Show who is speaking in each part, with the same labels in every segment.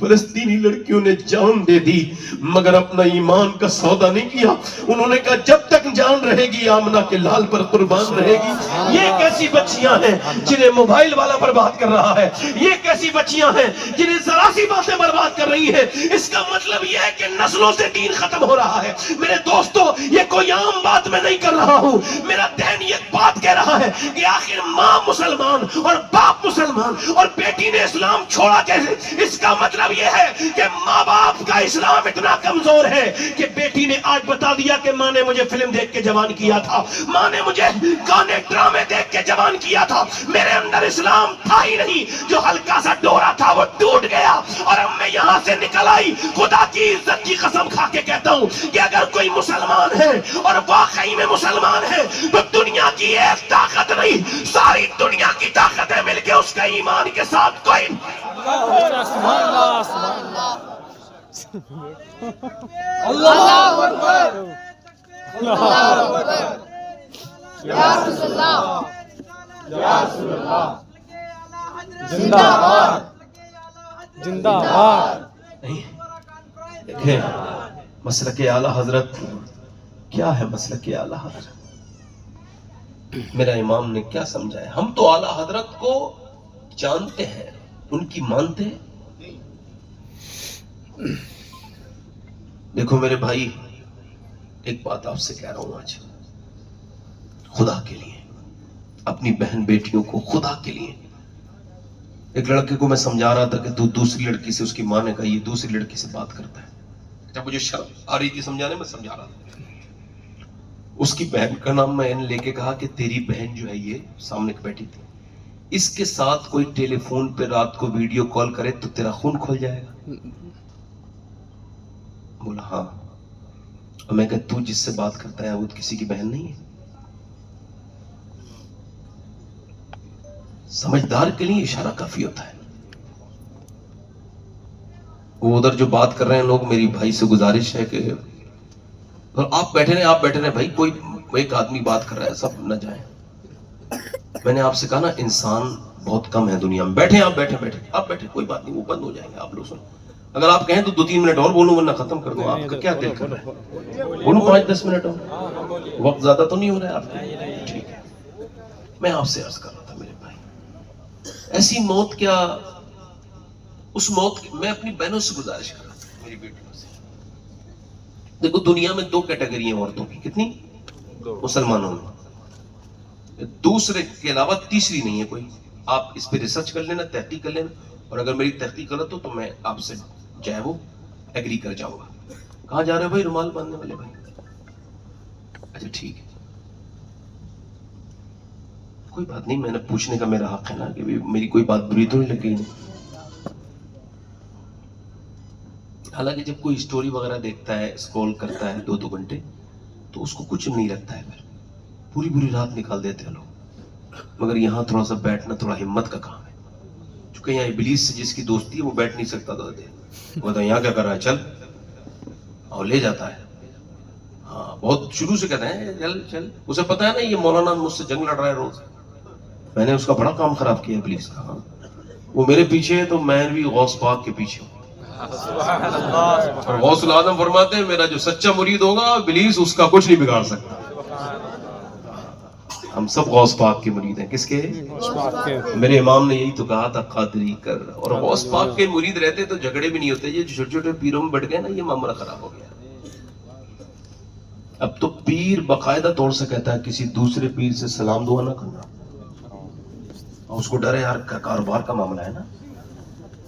Speaker 1: فلسطینی لڑکیوں نے جان دے دی مگر اپنا ایمان کا سودا نہیں کیا. انہوں نے کہا جب تک جان رہے گی آمنہ کے لال پر قربان رہے گی. یہ کیسی بچیاں ہیں جنہیں موبائل والا برباد کر رہا ہے؟ یہ کیسی بچیاں ہیں جنہیں ذرا سی باتیں برباد کر رہی ہیں؟ اس کا مطلب یہ ہے کہ نسلوں سے دین ختم ہو رہا ہے. میرے دوستو یہ کوئی عام بات میں نہیں کر رہا ہوں. میرا دین یہ بات کہہ رہا ہے کہ آخر ماں مسلمان اور باپ مسلمان اور بیٹی نے اسلام چھوڑا کیسے؟ اس کا مطلب یہ ہے کہ ماں باپ کا اسلام اتنا کمزور ہے کہ بیٹی نے آج بتا دیا کہ ماں نے مجھے فلم دیکھ کے جوان کیا تھا, ماں نے مجھے گانے ڈرامے دیکھ کے جوان کیا تھا, میرے اندر اسلام تھا ہی نہیں. جو ہلکا سا ڈورا تھا وہ ٹوٹ گیا اور اب میں یہاں سے نکل آئی. خدا کی عزت کی قسم کھا کے کہتا ہوں کہ اگر کوئی مسلمان ہے اور واقعی میں مسلمان ہے تو دنیا کی ایک طاقت نہیں, ساری دنیا کی طاقتیں مل کے اس کا ایمان کے ساتھ کوئی دیکھیں مسلک اعلی حضرت کیا ہے. مسلک اعلی حضرت میرا امام نے کیا سمجھایا؟ ہم تو اعلی حضرت کو جانتے ہیں, ان کی مانتے ہیں. دیکھو میرے بھائی ایک بات آپ سے کہہ رہا ہوں آج, خدا کے لیے, اپنی بہن بیٹیوں کو خدا کے لیے. ایک لڑکے کو میں سمجھا رہا تھا کہ تو دوسری لڑکی سے, اس کی ماں نے کہا یہ دوسری لڑکی سے بات کرتا ہے. جب مجھے شرم آ رہی تھی سمجھانے میں سمجھا رہا تھا. اس کی بہن کا نام میں نے لے کے کہا کہ تیری بہن جو ہے یہ سامنے بیٹھی تھی, اس کے ساتھ کوئی ٹیلی فون پہ رات کو ویڈیو کال کرے تو تیرا خون کھل جائے گا. بولا ہاں. اور میں کہا تو جس سے بات کرتا ہے وہ کسی کی بہن نہیں ہے. سمجھدار کے لیے اشارہ کافی ہوتا ہے. وہ ادھر جو بات کر رہے ہیں لوگ, میری بھائی سے گزارش ہے کہ آپ بیٹھے رہے بھائی, کوئی ایک آدمی بات کر رہا ہے سب نہ جائیں. میں نے آپ سے کہا نا انسان بہت کم ہے دنیا میں. بیٹھے آپ بیٹھے کوئی بات نہیں, وہ بند ہو جائیں گے. آپ لوگ سنو, اگر آپ کہیں تو 2-3 منٹ اور بولوں ورنہ ختم کر دوں. آپ کا کیا دل کر رہا ہے؟ بولوں 5-10 منٹ اور, وقت زیادہ تو نہیں ہو رہا ہے آپ کا؟ ٹھیک ہے. میں آپ سے عرض کر رہا تھا میرے بھائی, ایسی موت کیا, اس موت میں اپنی بہنوں سے گزارش کر رہا تھا, میری بیٹیوں سے. دیکھو دنیا میں 2 کیٹیگری ہیں عورتوں کی. کتنی؟ مسلمانوں میں. دوسرے کے علاوہ تیسری نہیں ہے کوئی. آپ اس پہ ریسرچ کر لینا, تحقیق کر لینا, اور اگر میری تحقیق غلط ہو تو میں آپ سے جو ہے وہ ایگری کر جاؤں گا. کہاں جا رہے بھائی رومال باندھنے والے بھائی؟ اچھا ٹھیک ہے, کوئی بات نہیں, میں نے پوچھنے کا میرا حق ہے نا کہ میری کوئی بات بری تو نہیں لگی. حالانکہ جب کوئی اسٹوری وغیرہ دیکھتا ہے, اسکرول کرتا ہے 2 گھنٹے, تو اس کو کچھ نہیں لگتا ہے, پھر پوری رات نکال دیتے ہیں لوگ. مگر یہاں تھوڑا سا بیٹھنا تھوڑا ہمت کا کام ہے. چونکہ یہاں ابلیس سے جس کی دوستی ہے وہ بیٹھ نہیں سکتا تھا, وہ تو یہاں کیا کر رہا ہے, چل, اور لے جاتا ہے. ہاں بہت شروع سے کہتے ہیں چل. اسے پتا ہے نا یہ مولانا مجھ سے جنگ لڑ رہا ہے روز. میں نے اس کا بڑا کام خراب کیا ابلیس کا. ہاں وہ میرے پیچھے ہے تو میں بھی غوث پاک کے پیچھے ہوں. اور غوث العظم فرماتے ہیں میرا جو سچا مرید ہوگا ابلیس اس کا کچھ نہیں بگاڑ سکتا. ہم سب غوث پاک کے مرید ہیں. کس کے؟ میرے امام نے یہی تو کہا تھا, قادری کر. اور غوث پاک کے مرید رہتے تو جھگڑے بھی نہیں ہوتے. یہ چھوٹے چھوٹے پیروں میں بٹ گئے نا, یہ معاملہ خراب ہو گیا. اب تو پیر باقاعدہ طور سے کہتا ہے کسی دوسرے پیر سے سلام دعا نہ کرنا. اس کو ڈر ہے یار, کاروبار کا معاملہ ہے نا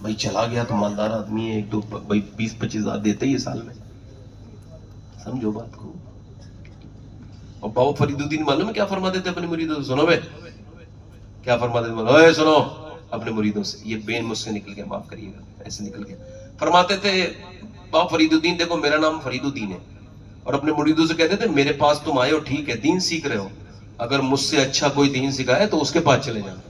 Speaker 1: بھائی, چلا گیا تو مالدار آدمی ہے, 20-25 ہزار دیتے ہی سال میں. سمجھو بات کو. اور بابا فرید الدین معلوم ہے کیا فرماتے تھے اپنے مریدوں سے؟ سنو بے, کیا فرماتے تھے؟ اے سنو اپنے مریدوں سے, یہ بین مجھ سے نکل گیا, معاف کریے گا, ایسے نکل گیا. فرماتے تھے بابا فرید الدین, دیکھو میرا نام فرید الدین ہے, اور اپنے مریدوں سے کہتے تھے میرے پاس تم آئے ہو ٹھیک ہے, دین سیکھ رہے ہو, اگر مجھ سے اچھا کوئی دین سکھائے تو اس کے پاس چلے جانا.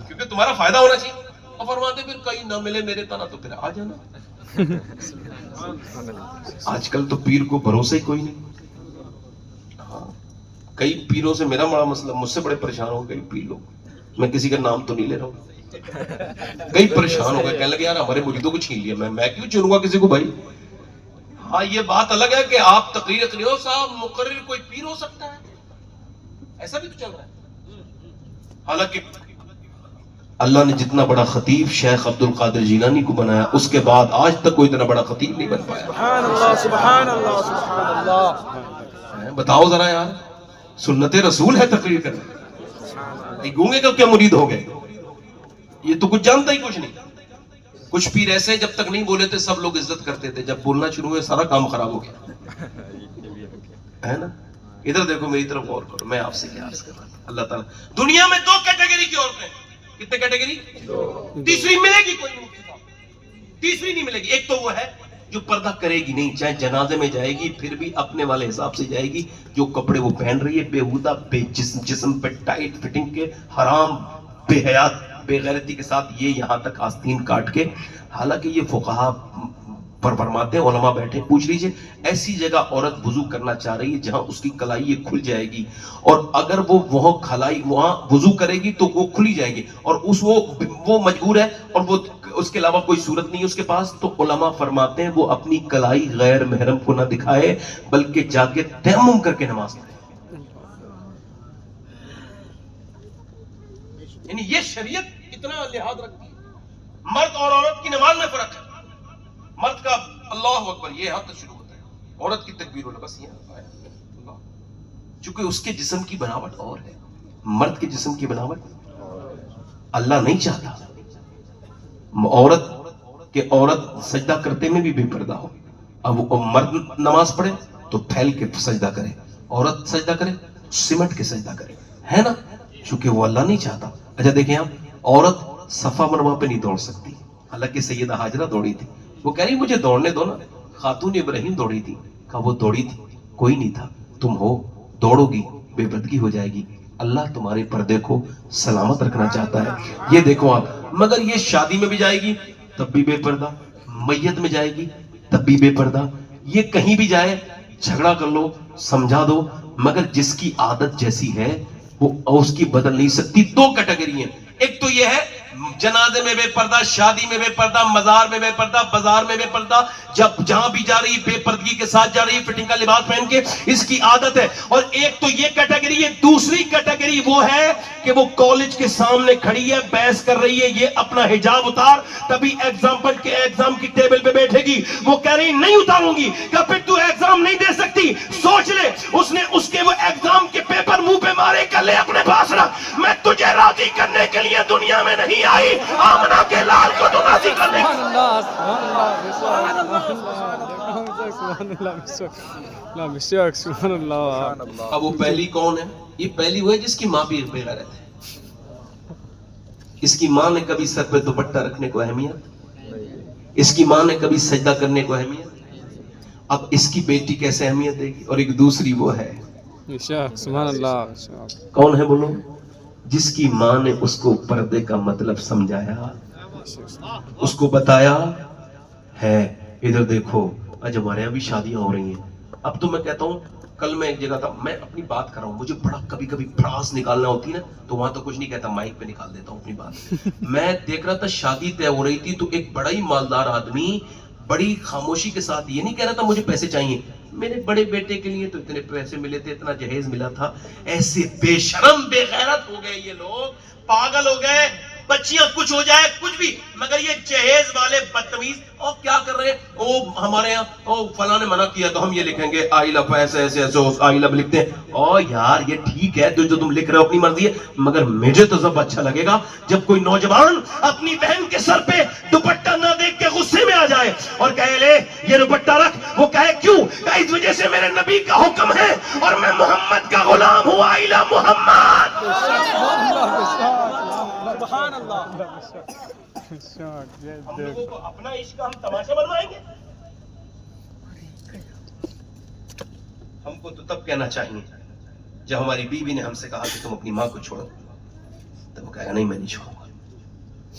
Speaker 1: کیونکہ تمہارا فائدہ ہونا چاہیے. اور فرماتے پھر کہیں نہ ملے میرے طرح تو پھر آ جانا. آج کل تو پیر کو بھروسہ ہی کوئی نہیں. ہاں کئی پیروں سے میرا بڑا مسئلہ, مجھ سے بڑے پریشان ہو گئے پیر لوگ. میں کسی کا نام تو نہیں لے رہا ہوں. کئی پریشان ہو گئے، کہنے لگے یار ہمارے مریدوں کو چھین لیا. میں کیوں چنوں گا کسی کو بھائی؟ ہاں یہ بات الگ ہے کہ آپ تقریر کرے ہو صاحب، مقرر کوئی پیر ہو سکتا ہے، ایسا بھی تو چل رہا ہے. حالانکہ اللہ نے جتنا بڑا خطیب شیخ عبد القادر جیلانی کو بنایا، اس کے بعد آج تک کوئی اتنا بڑا خطیب نہیں بن پایا.
Speaker 2: سبحان اللہ سبحان اللہ سبحان اللہ.
Speaker 1: بتاؤ ذرا یار، سنت رسول ہے تقریر کرنا. گونگے کا کیا مرید ہو گئے؟ یہ تو کچھ جانتا ہی کچھ نہیں. کچھ پیر ایسے جب تک نہیں بولے تھے سب لوگ عزت کرتے تھے، جب بولنا شروع ہوئے سارا کام خراب ہو گیا ہے نا. ادھر دیکھو میری طرف غور کرو، میں آپ سے کیا عرض کر رہا تھا. اللہ تعالیٰ دنیا میں 2 کیٹیگری کی عورتیں ہیں. کتنے کیٹیگری؟ 2. تیسری ملے گی کوئی نہیں، تیسری نہیں ملے گی. ایک تو وہ ہے جو پردہ کرے گی نہیں، چاہے جنازے میں جائے گی پھر بھی اپنے والے حساب سے جائے گی. جو کپڑے وہ پہن رہی ہے بیہودہ، بے جسم پہ ٹائٹ فٹنگ کے، حرام، بے حیات، بے غیرتی کے ساتھ، یہ یہاں تک آستین کاٹ کے. حالانکہ یہ فقہا فرماتے ہیں، علماء بیٹھے پوچھ لیجئے، ایسی جگہ عورت وضو کرنا چاہ رہی ہے جہاں اس کی کلائی یہ کھل جائے گی، اور اگر وہ وہاں وضو کرے گی تو وہ کھلی جائے گی، اور وہ مجبور ہے اور وہ اس کے علاوہ کوئی صورت نہیں ہے اس کے پاس، تو علماء فرماتے ہیں وہ اپنی کلائی غیر محرم کو نہ دکھائے بلکہ جا کے تیمم کر کے نماز پڑھے. یعنی یہ شریعت اتنا لحاظ رکھتی ہے. مرد اور عورت کی نماز میں فرق ہے. مرد کا اللہ اکبر یہ ہاتھ شروع ہوتا ہے، عورت کی تکبیر ہونا بس یہ اللہ، چونکہ اس کے جسم کی بناوٹ اور ہے. مرد کے جسم کی بناوٹ اللہ نہیں چاہتا عورت سجدہ کرتے میں بھی بے پردہ ہو. اب مرد نماز پڑھے تو پھیل کے سجدہ کرے، عورت سجدہ کرے سمٹ کے سجدہ کرے، ہے نا، چونکہ وہ اللہ نہیں چاہتا. اچھا دیکھیں آپ، عورت صفا مروا پہ نہیں دوڑ سکتی، حالانکہ سیدہ ہاجرہ دوڑی تھی. وہ کہہ رہی مجھے دوڑنے دو نا. خاتون ابراہیم دوڑی تھی، کہا وہ دوڑی تھی کوئی نہیں تھا، تم ہو دوڑو گی بے پردگی ہو جائے گی. اللہ تمہارے پردے کو سلامت رکھنا چاہتا ہے. یہ دیکھو آپ، مگر یہ شادی میں بھی جائے گی تب بھی بے پردہ، میت میں جائے گی تب بھی بے پردہ. یہ کہیں بھی جائے جھگڑا کر لو سمجھا دو، مگر جس کی عادت جیسی ہے وہ اس کی بدل نہیں سکتی. 2 کیٹیگری ہیں. ایک تو یہ ہے جنازے میں بے پردہ، شادی میں بے پردہ، مزار میں بے پردہ، بازار میں بے پردہ، جب جہاں بھی جا رہی بے پردگی کے ساتھ جا رہی، فٹنگ کا لباس پہن کے، اس کی عادت ہے. اور ایک تو یہ کیٹیگری ہے. دوسری کیٹیگری وہ ہے کہ وہ کالج کے سامنے کھڑی ہے، بحث کر رہی ہے، یہ اپنا حجاب اتار، تبھی ایگزام کی ٹیبل پہ بیٹھے گی. وہ کہہ رہی نہیں اتاروں گی. کہ پھر تو ایگزام نہیں دے سکتی، سوچ لے اس نے اس کے وہ ایگزام کے پیپر منہ پہ مارے، کر لے اپنے پاس رکھ. میں تجھے راضی کرنے کے لیے دنیا میں نہیں آئی، آمنہ کے لال کو تو راضی کرنے.
Speaker 2: سبحان اللہ.
Speaker 1: اب وہ پہلی کون ہے؟ یہ پہلی وہ ہے جس کی ماں بھی بے غیرت ہے. اس کی ماں نے کبھی سر پہ دوپٹہ رکھنے کو اہمیت، اس کی ماں نے کبھی سجدہ کرنے کو اہمیت. اب اس کی بیٹی کیسے اہمیت دے گی؟ اور ایک دوسری وہ ہے،
Speaker 2: سبحان اللہ.
Speaker 1: کون ہے بولو؟ جس کی ماں نے اس کو پردے کا مطلب سمجھایا، اس کو بتایا ہے. ادھر دیکھو، آج ہمارے یہاں بھی شادیاں ہو رہی ہیں. اب تو میں کہتا ہوں، کل میں ایک جگہ تھا، میں اپنی بات کر رہا ہوں، مجھے بڑا کبھی بھڑاس نکالنا ہوتی نا تو وہاں تو کچھ نہیں کہتا، مائک پہ نکال دیتا ہوں اپنی بات. میں دیکھ رہا تھا شادی طے ہو رہی تھی، تو ایک بڑا ہی مالدار آدمی بڑی خاموشی کے ساتھ یہ نہیں کہہ رہا تھا مجھے پیسے چاہیے، میرے بڑے بیٹے کے لیے تو اتنے پیسے ملے تھے، اتنا جہیز ملا تھا. ایسے بے شرم بے غیرت ہو گئے یہ لوگ، پاگل ہو گئے. بچیاں کچھ ہو جائے کچھ بھی، مگر یہ جہیز والے بدتمیز. اور کیا کر رہے ہیں وہ ہمارے ہاں، فلاں نے منع کیا تو ہم یہ لکھیں گے آئی لو ایسے ایسے ایسے آئی لو لکھتے ہیں. اور یار یہ ٹھیک ہے جو تم لکھ رہے ہو اپنی مرضی ہے، مگر مجھے تو سب اچھا لگے گا جب کوئی نوجوان اپنی بہن کے سر پہ دوپٹہ نہ دیکھ کے غصے میں آ جائے اور کہے لے یہ دوپٹہ رکھ. وہ کہے کیوں؟ کہ اس وجہ سے میرے نبی کا حکم ہے اور میں محمد کا غلام ہوں. آئی لو محمد.
Speaker 2: سبحان اللہ.
Speaker 1: ہم لوگوں کو اپنا عشق ہم تماشا بنوائیں گے؟ ہم کو تو تب کہنا چاہیے جب ہماری بیوی نے ہم سے کہا کہ تم اپنی ماں کو چھوڑو، تو وہ کہے گا نہیں میں نہیں چھوڑوں گا.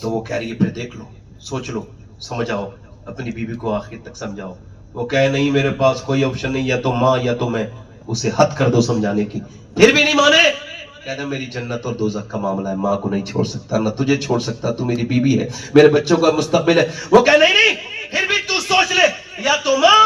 Speaker 1: تو وہ کہہ رہی ہے پھر دیکھ لو، سوچ لو، سمجھاؤ، اپنی بیوی کو آخر تک سمجھاؤ. وہ کہے نہیں میرے پاس کوئی آپشن نہیں، یا تو ماں یا تو میں. اسے حد کر دو سمجھانے کی، پھر بھی نہیں مانے کہتا میری جنت اور دوزخ کا معاملہ ہے، ماں کو نہیں چھوڑ سکتا، نہ تجھے چھوڑ سکتا، تو میری بیوی ہے، میرے بچوں کا مستقبل ہے۔ وہ کہہ نہیں، پھر بھی تو سوچ لے، یا تو ماں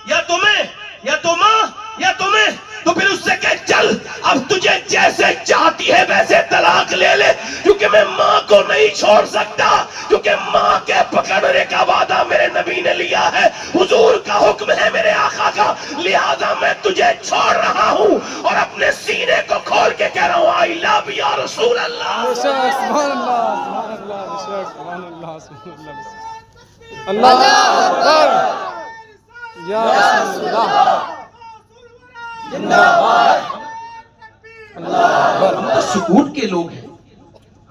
Speaker 1: یا تمہیں، یا تو ماں یا تمہیں، تو پھر اس سے کہ چل اب تجھے جیسے چاہتی ہے ویسے طلاق لے لے، کیونکہ میں ماں کو نہیں چھوڑ سکتا، کیونکہ ماں کے پکڑنے کا وعدہ میرے نبی نے لیا ہے، حضور کا حکم ہے میرے آقا کا، لہذا میں تجھے چھوڑ رہا ہوں اور اپنے سینے کو کھول کے کہہ رہا ہوں آئی لو یا رسول اللہ۔
Speaker 2: سبحان اللہ، سبحان اللہ، سبحان اللہ، سبحان اللہ، اللہ اکبر یا رسول اللہ،
Speaker 1: ہم تو سکون کے لوگ ہیں،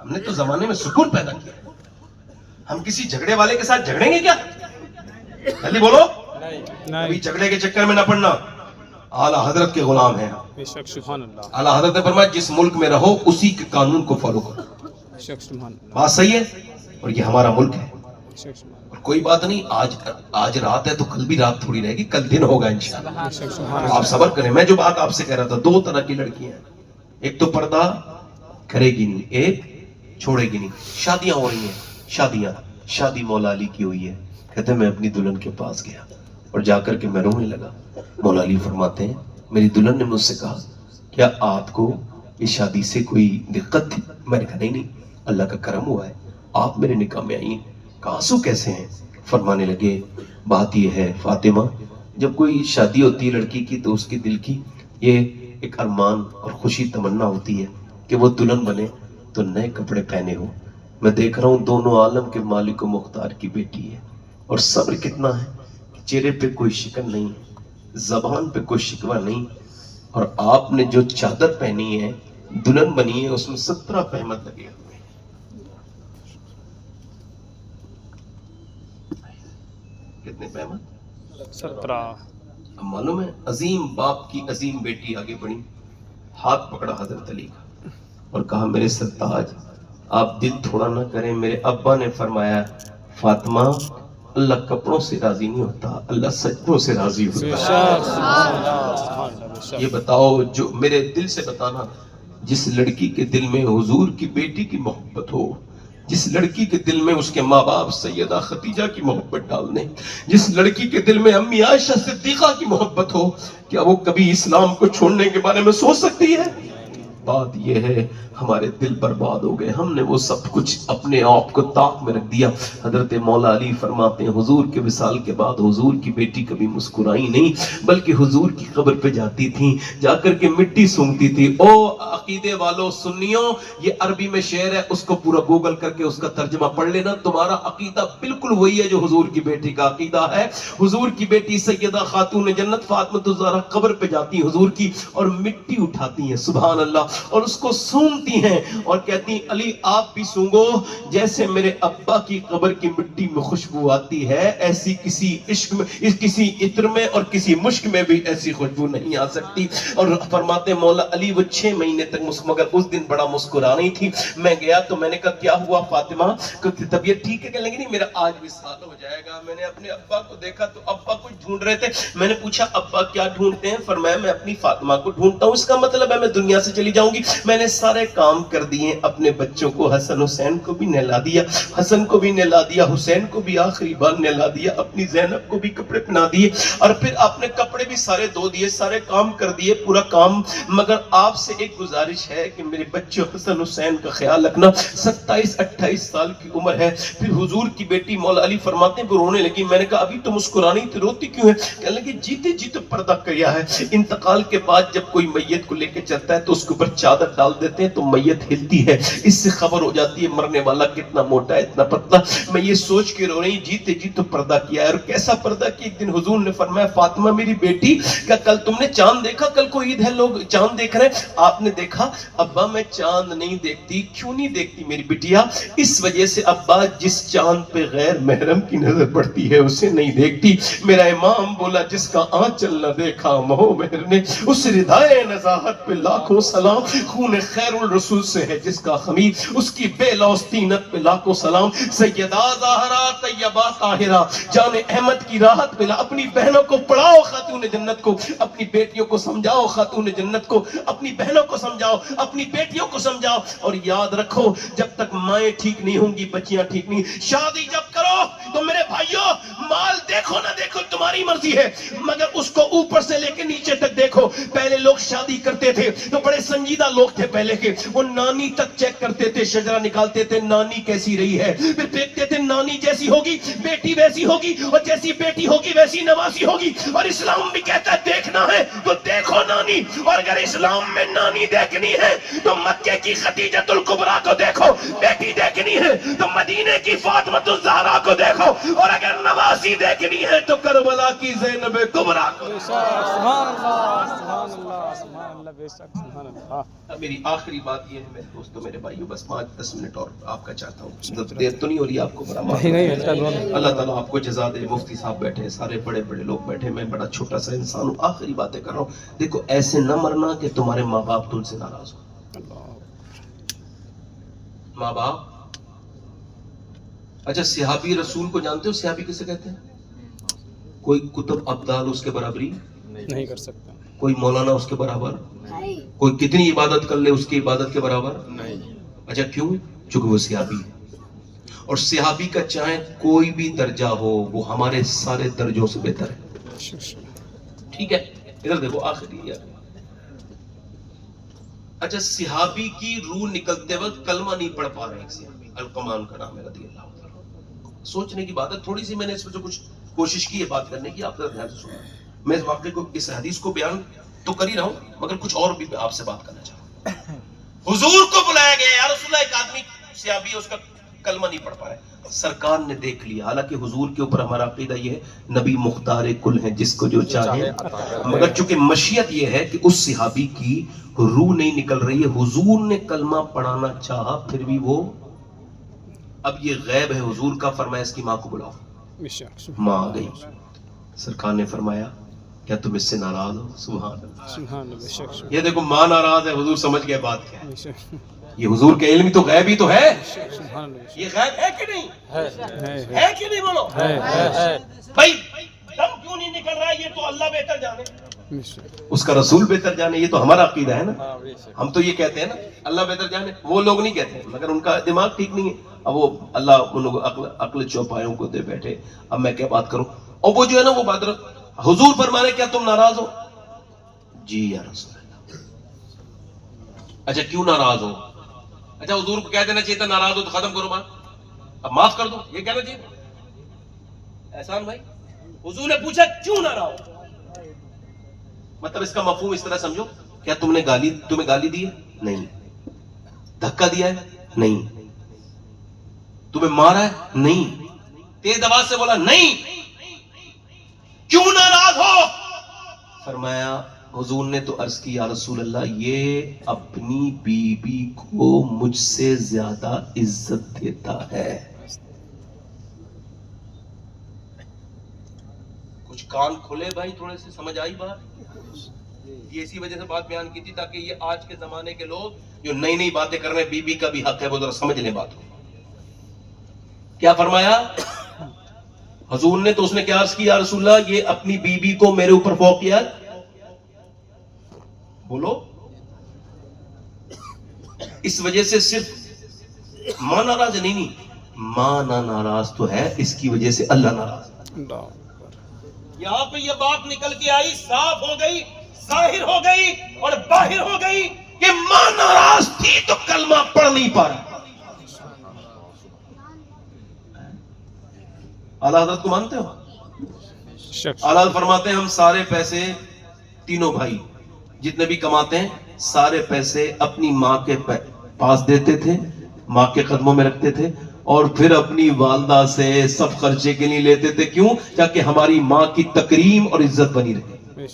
Speaker 1: ہم نے تو زمانے میں سکون پیدا کیا، ہم کسی جھگڑے والے کے ساتھ جھگڑیں گے کیا؟ جلدی بولو، ابھی جھگڑے کے چکر میں نہ پڑنا، اعلیٰ حضرت کے غلام ہیں،
Speaker 2: بے شک سبحان اللہ،
Speaker 1: اعلیٰ حضرت نے فرمایا جس ملک میں رہو اسی کے قانون کو فالو کرو،
Speaker 2: بے شک سبحان اللہ،
Speaker 1: بات صحیح ہے، اور یہ ہمارا ملک ہے،
Speaker 2: بے شک سبحان
Speaker 1: اور کوئی بات نہیں، آج رات ہے تو کل بھی رات تھوڑی رہے گی، کل دن ہوگا انشاءاللہ،
Speaker 2: اللہ، بے شک سبحان
Speaker 1: آپ
Speaker 2: اللہ،
Speaker 1: صبر کریں۔ میں جو بات آپ سے کہہ رہا تھا، دو طرح کی لڑکیاں ہیں، ایک تو پردہ کرے گی نہیں، ایک چھوڑے گی نہیں۔ شادیاں ہو رہی ہیں، شادی مولا علی کی ہوئی ہے، کہتے ہیں میں اپنی دلہن کے پاس گیا اور جا کر کے میں رونے لگا، مولا علی فرماتے ہیں میری دلہن نے مجھ سے کہا کیا آپ کو اس شادی سے کوئی دقت تھی؟ میں نے کہا نہیں، اللہ کا کرم ہوا ہے، آپ میرے نکاح میں آئی ہیں، کہا آنسو کیسے ہیں؟ فرمانے لگے بات یہ ہے فاطمہ، جب کوئی شادی ہوتی ہے لڑکی کی تو اس کے دل کی یہ ایک ارمان اور خوشی تمنا ہوتی ہے کہ وہ دلہن بنے تو نئے کپڑے پہنے ہو۔ میں دیکھ رہا ہوں دونوں عالم کے مالک و مختار کی بیٹی ہے، اور صبر کتنا ہے، چہرے پہ کوئی شکن نہیں، زبان پہ کوئی شکوہ نہیں، اور آپ نے جو چادر پہنی ہے دلہن بنی ہے اس میں 17 پہمت لگے ہوئے ہیں۔ کتنے پہمت؟
Speaker 2: 17۔
Speaker 1: اب معلوم ہے عظیم باپ کی عظیم بیٹی آگے بڑھی، ہاتھ پکڑا حضرت علی کا اور کہا میرے سرتاج آپ دل تھوڑا نہ کریں، میرے ابا نے فرمایا فاطمہ اللہ کپڑوں سے راضی نہیں ہوتا، اللہ سجدوں سے راضی
Speaker 2: بے
Speaker 1: ہوتا ہے۔
Speaker 2: شک سبحان اللہ، سبحان اللہ، بے شک۔
Speaker 1: یہ بتاؤ جو میرے دل سے بتانا، جس لڑکی کے دل میں حضور کی بیٹی کی محبت ہو، جس لڑکی کے دل میں اس کے ماں باپ سیدہ خدیجہ کی محبت ڈالنے، جس لڑکی کے دل میں امی عائشہ صدیقہ کی محبت ہو، کیا وہ کبھی اسلام کو چھوڑنے کے بارے میں سوچ سکتی ہے؟ بات یہ ہے ہمارے دل برباد ہو گئے، ہم نے وہ سب کچھ اپنے آپ کو طاق میں رکھ دیا۔ حضرت مولا علی فرماتے ہیں حضور کے وصال کے بعد حضور کی بیٹی کبھی مسکرائی نہیں، بلکہ حضور کی قبر پہ جاتی تھی، جا کر کے مٹی سونگتی تھی۔ او عقیدے والوں سنیوں، یہ عربی میں شعر ہے، اس کو پورا گوگل کر کے اس کا ترجمہ پڑھ لینا، تمہارا عقیدہ بالکل وہی ہے جو حضور کی بیٹی کا عقیدہ ہے۔ حضور کی بیٹی سیدہ خاتون جنت فاطمہ الزہرا قبر پہ جاتی ہیں حضور کی اور مٹی اٹھاتی ہیں، سبحان اللہ، اور اس کو سونگتی ہیں اور کہتی ہیں علی آپ بھی سونگو، جیسے میرے ابا کی قبر کی مٹی میں خوشبو آتی ہے ایسی کسی عشق میں، کسی عطر میں اور کسی مشک میں بھی ایسی خوشبو نہیں آ سکتی۔ اور فرماتے ہیں مولا علی وہ 6 مہینے تک مگر اس دن بڑا مسکرا رہی تھی۔ میں گیا تو میں نے کہا کیا ہوا فاطمہ، طبیعت ٹھیک ہے؟ کہنے لگی نہیں میرا آج وصال ہو جائے گا۔ میں نے اپنے ابا کو دیکھا تو ابا کچھ ڈھونڈ رہے تھے، میں نے پوچھا ابا کیا ڈھونڈتے ہیں؟ فرمایا میں اپنی فاطمہ کو ڈھونڈتا ہوں، اس کا مطلب ہے میں دنیا سے چلی جاؤں گی۔ میں نے سارے کام کر دیے، اپنے بچوں کو حسن حسین کو بھی نہلا دیا، حسن کو بھی نہلا دیا، حسین کو بھی آخری بار نہلا دیا، اپنی زینب کو بھی کپڑے پہنا دیے، اور پھر اپنے کپڑے بھی سارے دھو دیے، سارے کام کر دیے، پورا کام، مگر آپ سے ایک گزارش ہے کہ میرے بچوں حسن حسین کا خیال رکھنا۔ 27-28 سال کی عمر ہے۔ پھر حضور کی بیٹی مولا علی فرماتے ہیں وہ رونے لگی۔ میں نے کہا ابھی تو مسکرانی تھی، روتی کیوں ہے؟ کہنے لگی جیتے جی تو پردہ کیا ہے، انتقال کے بعد جب کوئی میت کو لے کے چلتا ہے تو اس کے اوپر چادر ڈال دیتے ہیں تو میت ہلتی ہے، اس سے خبر ہو جاتی ہے مرنے والا کتنا موٹا ہے اتنا پتلا۔ میں یہ سوچ کے رو رہی جیتے جی تو پردہ کیا ہے، اور کیسا پردہ کہ ایک دن حضور نے فرمایا فاطمہ میری بیٹی کیا کل تم نے چاند دیکھا؟ کل کو عید ہے لوگ چاند دیکھ رہے ہیں، آپ نے دیکھا؟ ابا میں چاند نہیں دیکھتی۔ کیوں نہیں دیکھتی میری بٹیا؟ اس وجہ سے ابا جس چاند پہ غیر محرم کی نظر پڑتی ہے اسے نہیں دیکھتی۔ میرا امام بولا جس کا آنچل نہ دیکھا مہو مہر نے، اس ردائے نزاہت پہ لاکھوں سلام، خون خیر الرسول سے ہے جس کا خمیر، اس کی بے لوز طینت پہ لاکھوں سلام۔ سیدہ زہرا طیبہ طیبہ طاہرہ جان احمد کی راحت ملا. اپنی بہنوں کو پڑھاؤ خاتون جنت کو, اپنی بیٹیوں کو سمجھاؤ خاتون جنت کو, اپنی بہنوں کو سمجھاؤ, اپنی بیٹیوں کو سمجھاؤ. اور یاد رکھو جب تک مائیں ٹھیک نہیں ہوں گی بچیاں ٹھیک نہیں. شادی جب کرو تو میرے بھائیوں مال دیکھو نہ دیکھو تمہاری مرضی ہے, مگر اس کو اوپر سے لے کے نیچے تک دیکھو. پہلے لوگ شادی کرتے تھے تو بڑے سنجیدہ لوگ تھے پہلے کے, وہ نانی تک چیک کرتے تھے, شجرہ نکالتے تھے نانی کیسی رہی ہے, پھر دیکھتے تھے نانی جیسی ہوگی بیٹی ویسی ہوگی, اور جیسی بیٹی ہوگی ویسی نوازی ہوگی. اور اسلام بھی کہتا ہے دیکھنا ہے تو دیکھو نانی, اور اگر اسلام میں نانی دیکھنی ہے تو مکے کی خدیجۃ الکبریٰ کو دیکھو, بیٹی دیکھنی ہے تو مدینے کی فاطمۃ الزہرا کو دیکھو, اور اگر نوازی دیکھنی ہے تو کربلا کی زینب کبریٰ کو.
Speaker 2: سبحان اللہ سبحان اللہ سبحان اللہ بے شک سبحان اللہ.
Speaker 1: اب میری آخری بات یہ ہے میرے دوستوں میرے بھائیوں, بس 5-10 منٹ اور آپ کا چاہتا ہوں, دیر تو نہیں ہو رہی آپ کو؟ بڑا اللہ تعالیٰ آپ کو جزا دے. مفتی صاحب بیٹھے ہیں, سارے بڑے بڑے لوگ بیٹھے, میں بڑا چھوٹا سا انسان ہوں, آخری باتیں کر رہا ہوں. دیکھو ایسے نہ مرنا کہ تمہارے ماں باپ تم سے ناراض ہو. ماں باپ, اچھا صحابی رسول کو جانتے ہو صحابی کسے کہتے ہیں؟ کوئی کتب ابدال اس کے برابری
Speaker 2: نہیں کر سکتا,
Speaker 1: کوئی مولانا اس کے برابر, کوئی کتنی عبادت کر لے اس کی عبادت کے برابر
Speaker 2: نہیں.
Speaker 1: اچھا کیوں؟ چونکہ وہ صحابی ہے, اور صحابی کا چاہے کوئی بھی درجہ ہو وہ ہمارے سارے درجوں سے بہتر ہے. ٹھیک ہے, ادھر دیکھو آخری یار. اچھا صحابی کی روح نکلتے وقت کلمہ نہیں پڑھ پا رہے, ایک صحابی القمان کا نام ہے رضی اللہ عنہ. سوچنے کی بات ہے تھوڑی سی, میں نے اس پر جو کچھ کوشش کی ہے بات کرنے کی, آپ ذرا دھیان سے سنیں. میں اس واقعے کو, اس حدیث کو بیان تو کر ہی رہا ہوں, مگر کچھ اور بھی آپ سے بات کرنا چاہتا ہوں. حضور کو بلایا گیا, یا رسول اللہ ایک آدمی صحابی ہے اس کا کلمہ نہیں پڑھ پا رہا ہے. سرکار نے دیکھ لیا, حالانکہ حضور کے اوپر ہمارا عقیدہ یہ ہے نبی مختار کل ہیں, جس کو جو چاہے, مگر چونکہ مشیت یہ ہے کہ اس صحابی کی روح نہیں نکل رہی ہے, حضور نے کلمہ پڑھانا چاہا پھر بھی وہ, اب یہ غیب ہے حضور کا, فرمایا اس کی ماں کو بلاؤ. ماں آ گئی, سرکار نے فرمایا کیا تم اس سے ناراض ہو؟ سبحان اللہ. یہ دیکھو ماں ناراض ہے, حضور سمجھ گئے بات کیا ہے. یہ حضور کے علم تو غیب ہی تو ہے, یہ غیب ہے کہ نہیں ہے کہ نہیں؟ بولو بھائی, دم کیوں نہیں نکل رہا ہے یہ تو اللہ بہتر جانے, اس کا رسول بہتر جانے, یہ تو ہمارا عقیدہ ہے نا. ہم تو یہ کہتے ہیں نا اللہ بہتر جانے, وہ لوگ نہیں کہتے, مگر ان کا دماغ ٹھیک نہیں ہے. اب وہ اللہ ان کو عقل چوپایوں کو دے بیٹھے, اب میں کیا بات کروں. اور وہ جو ہے نا وہ بات, حضور فرمانے کیا تم ناراض ہو؟ جی یا رسول اللہ. اچھا کیوں ناراض ہو؟ اچھا حضور کو کہہ دینا چاہیے تھا ناراض ہو تو ختم کرو بات, اب معاف کر دو, یہ کہنا چاہیے. احسان بھائی, حضور نے پوچھا کیوں ناراض ہو, مطلب اس کا مفہوم اس طرح سمجھو, کیا تمہیں گالی دی ہے؟ نہیں. دھکا دیا ہے؟ نہیں. تمہیں مارا ہے؟ نہیں. تیز آواز سے بولا نہیں. کیوں ناراض ہو؟ فرمایا حضور نے تو عرض کی یا رسول اللہ یہ اپنی بیوی کو مجھ سے زیادہ عزت دیتا ہے. کچھ کان کھلے بھائی, تھوڑے سے سمجھ آئی بات. یہ اسی وجہ سے بات بیان کی تھی تاکہ یہ آج کے زمانے کے لوگ جو نئی نئی باتیں کر رہے ہیں, بیوی کا بھی حق ہے, وہ ذرا سمجھ لیں بات کو. کیا فرمایا حضور نے؟ تو اس نے کیا عرض کی یا رسول اللہ یہ اپنی بیوی کو میرے اوپر فوقیت, بولو, اس وجہ سے صرف ماں ناراض نہیں, ماں نہ ناراض تو ہے, اس کی وجہ سے اللہ ناراض. یہاں پہ یہ بات نکل کے آئی, صاف ہو گئی, ظاہر ہو گئی اور باہر ہو گئی کہ ماں ناراض تھی تو کلمہ پڑھ نہیں پا رہی. اعلیٰ حضرت کو مانتے ہو؟ اعلیٰ حضرت فرماتے ہیں ہم سارے پیسے, تینوں بھائی جتنے بھی کماتے ہیں, سارے پیسے اپنی ماں کے پاس دیتے تھے, ماں کے قدموں میں رکھتے تھے, اور پھر اپنی والدہ سے سب خرچے کے لیے لیتے تھے. کیوں؟ تاکہ ہماری ماں کی تکریم اور عزت بنی رہے.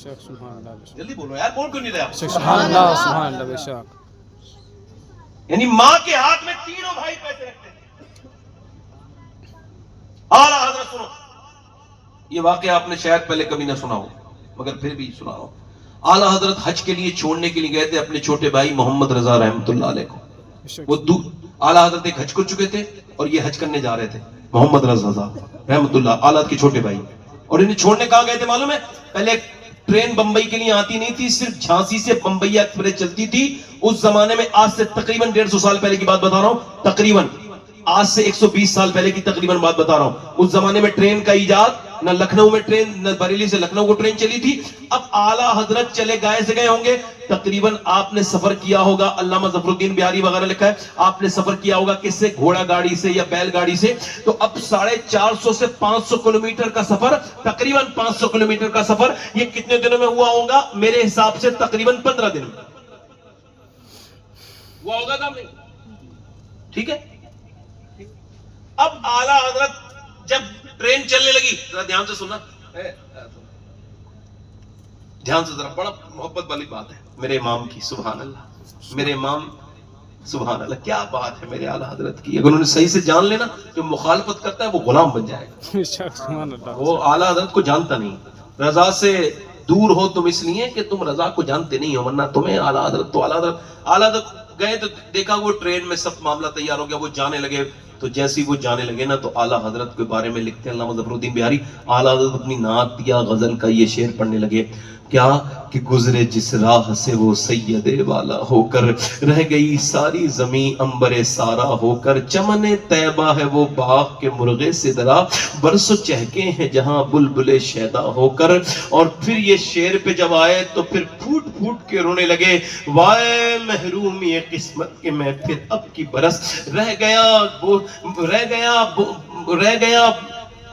Speaker 1: جلدی بولو یار, بول کیوں نہیں رہے آپ؟
Speaker 2: سبحان اللہ سبحان اللہ بے شک.
Speaker 1: یعنی ماں کے ہاتھ میں تینوں بھائی پیسے رکھتے تھے. اعلیٰ حضرت سنو, یہ واقعہ آپ نے شاید پہلے کبھی نہ سنا ہو, مگر پھر بھی سنا ہو. اعلیٰ حضرت حج کے لیے چھوڑنے کے لیے گئے تھے اپنے چھوٹے بھائی محمد رضا رحمۃ اللہ علیہ کو. وہ اعلیٰ حضرت ایک حج کر چکے تھے اور یہ حج کرنے جا رہے تھے. محمد رضا صاحب رحمت اللہ آلات کے چھوٹے بھائی. اور انہیں چھوڑنے کہاں گئے تھے معلوم ہے؟ پہلے ٹرین بمبئی کے لیے آتی نہیں تھی, صرف جھانسی سے بمبئی ایکسپریس چلتی تھی اس زمانے میں. آج سے تقریباً 150 سال پہلے کی بات بتا رہا ہوں, تقریباً آج سے 120 سال پہلے کی تقریباً بات بتا رہا ہوں. اس زمانے میں ٹرین کا ایجاد نہ لکھنؤ میں ٹرین, نہ بریلی سے لکھنؤ کو ٹرین چلی تھی. اب اعلیٰ حضرت چلے گئے سے گئے ہوں گے, تقریباً آپ نے سفر کیا ہوگا, علامہ ظفر الدین بہاری وغیرہ لکھا ہے, آپ نے سفر کیا ہوگا کس سے؟ گھوڑا گاڑی سے یا بیل گاڑی سے. تو اب 450 سے 500 کلومیٹر کا سفر, تقریباً 500 کلومیٹر کا سفر, یہ کتنے دنوں میں ہوا ہوگا؟ میرے حساب سے تقریباً 15 دن میں ہوا ہوگا کام نہیں. ٹھیک ہے. اب اعلیٰ حضرت جب ٹرین چلنے لگی, ذرا دھیان سے سننا, دھیان سے ذرا, بڑا محبت والی بات ہے میرے امام کی. سبحان اللہ, میرے امام, سبحان اللہ, کیا بات ہے میرے اعلیٰ حضرت کی. اگر انہیں صحیح سے جان لینا, جو مخالفت کرتا ہے وہ غلام بن جائے گا.
Speaker 2: سبحان اللہ.
Speaker 1: وہ اعلیٰ حضرت کو جانتا نہیں. رضا سے دور ہو تم اس لیے کہ تم رضا کو جانتے نہیں ہو, ورنہ تمہیں اعلیٰ حضرت تو اعلیٰ حضرت گئے تو دیکھا وہ ٹرین میں سب معاملہ تیار ہو گیا, وہ جانے لگے. تو جیسی وہ جانے لگے نا, تو اعلیٰ حضرت کے بارے میں لکھتے ہیں علامہ ظفر الدین بہاری, اعلیٰ حضرت اپنی نعت یا غزل کا یہ شعر پڑھنے لگے. کیا کہ گزرے جس راہ سے وہ سید والا ہو کر, رہ گئی ساری زمین انبر سارا ہو کر, چمن طیبہ ہے وہ باغ کے مرغے سے درا, برسو چہکے ہیں جہاں بلبلے شیدا ہو کر. اور پھر یہ شعر پہ جب آئے تو پھر پھوٹ پھوٹ کے رونے لگے, وائے محرومی قسمت کے میں پھر اب کی برس, رہ گیا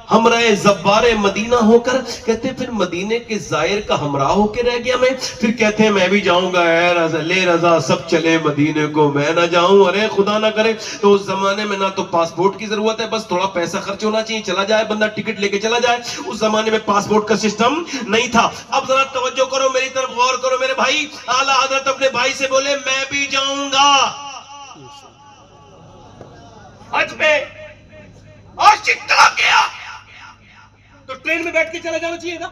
Speaker 1: ہمراہ زبار مدینہ ہو کر. کہتے ہیں پھر مدینے کے زائر کا ہمراہ ہو کے رہ گیا میں. پھر کہتے ہیں میں بھی جاؤں گا, اے رضا لے رضا سب چلے مدینے کو, میں نہ جاؤں. ارے خدا نہ کرے. تو اس زمانے میں نہ تو پاسپورٹ کی ضرورت ہے, بس تھوڑا پیسہ خرچ ہونا چاہیے, چلا جائے بندہ ٹکٹ لے کے چلا جائے. اس زمانے میں پاسپورٹ کا سسٹم نہیں تھا. اب ذرا توجہ کرو, میری طرف غور کرو میرے بھائی. اعلیٰ حضرت اپنے بھائی سے بولے میں بھی جاؤں گا حج پہ, عاشق آ گیا تو ٹرین میں بیٹھ کے چلا جانا چاہیے تھا.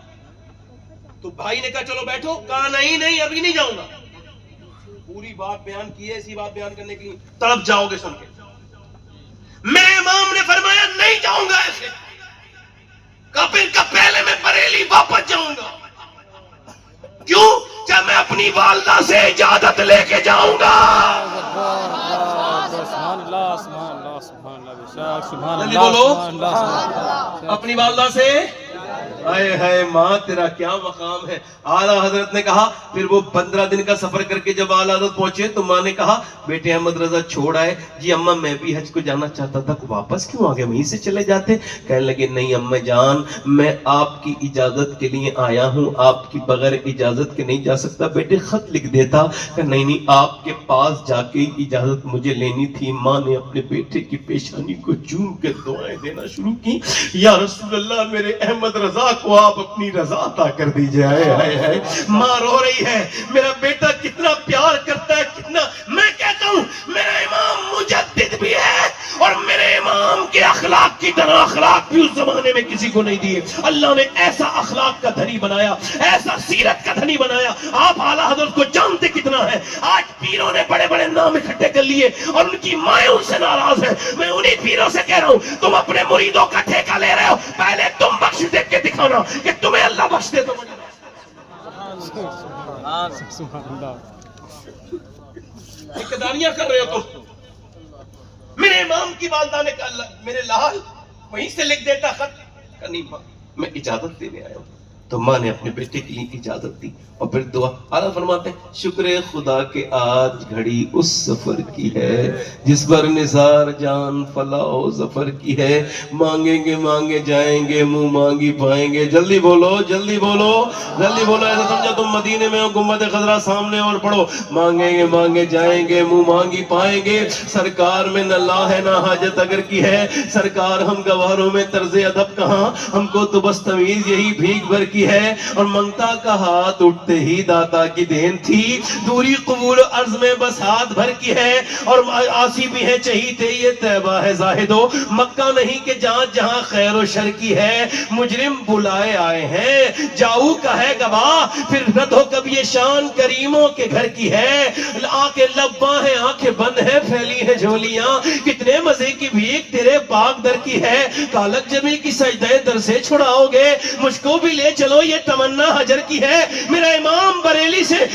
Speaker 1: تو بھائی نے کہا چلو بیٹھو, کہا نہیں ابھی نہیں جاؤں گا. پوری بات بیان کی ہے, اسی بات بیان کرنے کے لیے تڑپ جاؤ گے سن کے. میرے امام نے فرمایا نہیں جاؤں گا ایسے, کبھی کا پہلے میں بریلی واپس جاؤں گا. کیوں؟ جب میں اپنی والدہ سے اجازت لے کے جاؤں گا.
Speaker 2: سبحان اللہ, سبحان اللہ, سبحان اللہ, سبحان
Speaker 1: جلدی
Speaker 2: اللہ,
Speaker 1: بولو.
Speaker 2: سبحان اللہ.
Speaker 1: اپنی والدہ سے, اے ہے ماں تیرا کیا مقام ہے. اعلیٰ حضرت نے کہا, پھر وہ 15 دن کا سفر کر کے جب اعلیٰ حضرت پہنچے تو ماں نے کہا بیٹے احمد رضا چھوڑ آئے. جی اماں میں بھی حج کو جانا چاہتا تھا, واپس کیوں آگے, وہیں سے چلے جاتے. کہنے لگے نہیں اماں جان, میں آپ کی اجازت کے لیے آیا ہوں, آپ کی بغیر اجازت کے نہیں جا سکتا. بیٹے خط لکھ دیتا. کہ نہیں آپ کے پاس جا کے اجازت مجھے لینی تھی. ماں نے اپنے بیٹے کی پیشانی کو چوم کے دعائیں دینا شروع کی, یا رسول اللہ میرے احمد رضا کو آپ اپنی رضا عطا کر دیجئے. ماں رو رہی ہے, میرا بیٹا کتنا پیار کرتا ہے, کتنا. میں کہتا ہوں میرا امام مجدد بھی ہے, اور میرے امام کے اخلاق کی طرح اخلاق بھی اس زمانے میں کسی کو نہیں دیے. اللہ نے ایسا اخلاق کا دھنی بنایا, ایسا سیرت کا دھنی بنایا. آپ اعلیٰ حضرت کو جانتے کتنا ہے. آج پیروں نے بڑے بڑے نام اکٹھے کر لیے اور ان کی مائیں ان سے ناراض ہیں. میں انہی پیروں سے کہہ رہا ہوں, تم اپنے مریدوں کا ٹھیکہ لے رہے ہو, پہلے تم بخش دے کے دکھانا کہ تمہیں اللہ بخش دے. تو
Speaker 2: سبحان اللہ.
Speaker 1: اقتداریاں کر رہے ہو تم. میرے امام کی والدہ نے کہا میرے لال وہیں سے لکھ دیتا خط. کہ نہیں ماں میں اجازت دینے آیا ہوں. تو ماں نے اپنے بیٹے کے لیے اجازت دی, اور پھر دعا. اعلیٰ فرماتے ہیں شکر خدا کہ آج گھڑی اس سفر کی ہے جس پر نثار جان فلاح و ظفر کی ہے. مانگیں گے مانگے جائیں گے, منہ مانگی پائیں گے. جلدی بولو, جلدی بولو, جلدی بولو. ایسا سمجھا تم مدینے میں ہو, گنبد خضرا سامنے, اور پڑھو مانگیں گے مانگے جائیں گے, منہ مانگی پائیں گے. سرکار میں نہ لا ہے نہ حاجت اگر کی ہے. سرکار ہم گواروں میں طرز ادب کہاں, ہم کو تو بس تمیز یہی بھیگ بھر کی کی ہے اور منگتا کا ہاتھ اٹھتے ہی داتا کی دین تھی. دوری قبول عرض میں بس ہاتھ بھر کی ہے اور آسی بھی ہے چہیتے یہ طیبہ ہے زاہدو. مکہ نہیں کہ جہاں جہاں خیر و شر کی ہے. مجرم بلائے آئے ہیں جاؤ کا ہے گواہ پھر رد ہو کب یہ شان کریموں کے گھر کی ہے. آنکھیں لباں ہیں آنکھیں بند ہیں پھیلی ہیں جھولیاں. کتنے مزے کی بھیک تیرے پاک در کی ہے. کالک جمی کی سجدہ در سے چھڑاؤ گے مجھ کو بھی لے چلو یہ تمنا حجر کی ہے. میرا امام بریلی سے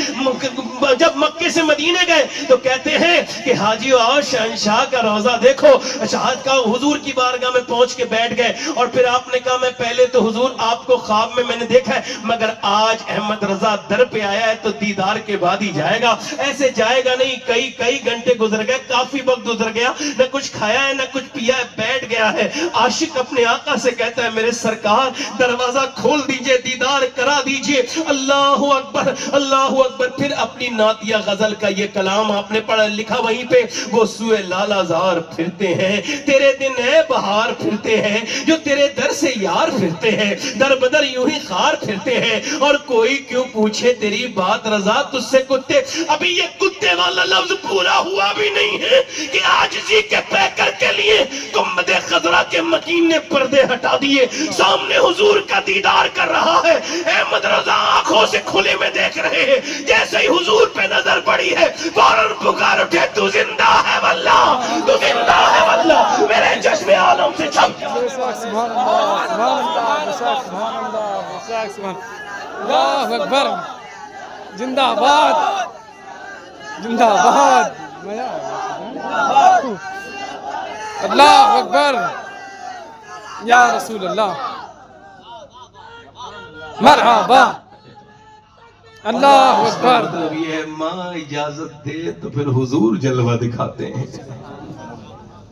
Speaker 1: جب مکے سے مدینے گئے تو کہتے ہیں کہ حاجیو آؤ شہنشاہ کا روضہ دیکھو. شہاد کا حضور کی بارگاہ میں پہنچ کے بیٹھ گئے اور پھر آپ نے کہا میں پہلے تو حضور آپ کو خواب میں نے دیکھا ہے مگر آج احمد رضا در پہ آیا ہے تو دیدار کے بعد ہی جائے گا. ایسے جائے گا نہیں. کئی گھنٹے گزر گئے کافی وقت گزر گیا نہ کچھ کھایا ہے نہ کچھ پیا ہے بیٹھ گیا ہے. عاشق اپنے آقا سے کہتا ہے میرے سرکار دروازہ کھول دیجئے دیدار کرا دیجئے. اللہ اکبر اللہ اکبر. پھر اپنی نعتیہ غزل کا یہ کلام آپ نے پڑھا لکھا وہیں پہ. وہ سوئے لالا زار پھرتے ہیں تیرے دن ہے بہار پھرتے ہیں جو تیرے در سے یار پھرتے ہیں در بدر یوں ہی خار پھرتے ہیں اور کوئی کیوں پوچھے تیری بات رضا تجھ سے کتے. ابھی یہ کتے والا لفظ پورا ہوا بھی نہیں ہے کہ عاجزی کے پیکر کے لیے گنبد خضرا کے مکین نے پردے ہٹا دیے. سامنے حضور کا دیدار کر رہا ہے. احمد رضا آنکھوں سے کھلے میں دیکھ رہے ہیں. جیسے ہی حضور پہ نظر پڑی ہے فوراً پکار اٹھے تو زندہ ہے واللہ تو زندہ ہے واللہ. میرے چشم عالم سے چھپ
Speaker 2: سبحان اللہ سبحان اللہ سبحان اللہ اکبر. زندہ آباد زندہ آباد. اللہ اکبر یا رسول اللہ مرحبا. اللہ اکبر.
Speaker 1: مطلب یہ ہے ماں اجازت دے تو پھر حضور جلوہ دکھاتے ہیں.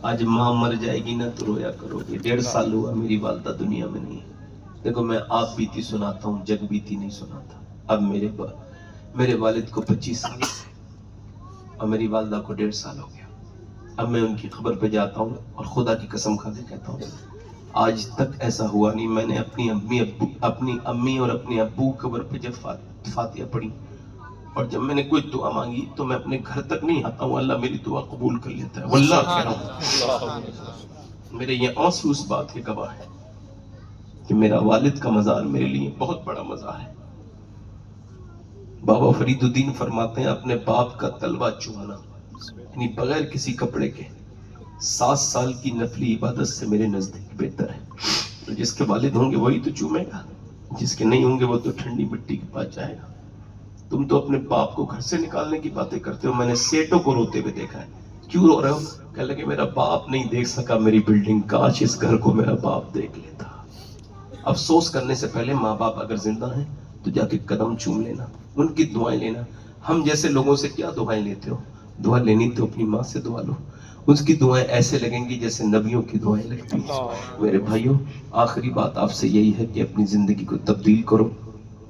Speaker 1: آج ماں مر جائے گی نا تو رویا کرو گے. 1.5 سال ہوا میری والدہ دنیا میں نہیں ہے. دیکھو میں آپ بیتی سناتا ہوں جگ بیتی نہیں سناتا. اب میرے والد کو 25 سال اور میری والدہ کو 1.5 سال ہو گیا. اب میں ان کی خبر پہ جاتا ہوں اور خدا کی قسم کھا کے کہتا ہوں آج تک ایسا ہوا نہیں. میں نے اپنی امی اور اپنے ابو قبر پہ جب فاتحہ پڑھی اور جب میں نے کوئی دعا مانگی تو میں اپنے گھر تک نہیں آتا ہوں اللہ میری دعا قبول کر لیتا ہے. واللہ کہہ رہا ہوں میرے یہ آنسو اس بات کے گواہ ہے کہ میرا والد کا مزار میرے لیے بہت بڑا مزار ہے. بابا فرید الدین فرماتے ہیں اپنے باپ کا تلوہ چومنا یعنی بغیر کسی کپڑے کے 7 سال کی نفلی عبادت سے میرے نزدیک بہتر ہے. تو جس کے والد ہوں گے وہی تو چومے گا, جس کے نہیں ہوں گے وہ تو ٹھنڈی مٹی کے پاس جائے گا. تم تو اپنے باپ کو گھر سے نکالنے کی باتیں کرتے ہو. میں نے سیٹوں کو روتے ہوئے دیکھا ہے. کیوں رو رہے ہو؟ کہنے لگے میرا باپ نہیں دیکھ سکا میری بلڈنگ, کاش اس گھر کو میرا باپ دیکھ لیتا. افسوس کرنے سے پہلے ماں باپ اگر زندہ ہیں تو جا کے قدم چوم لینا, ان کی دعائیں لینا. ہم جیسے لوگوں سے کیا دعائیں لیتے ہو؟ دعا لینی تو اپنی ماں سے دعا لو, اس کی دعائیں ایسے لگیں گی جیسے نبیوں کی دعائیں لگتی ہیں. میرے بھائیوں آخری بات آپ سے یہی ہے کہ اپنی زندگی کو تبدیل کرو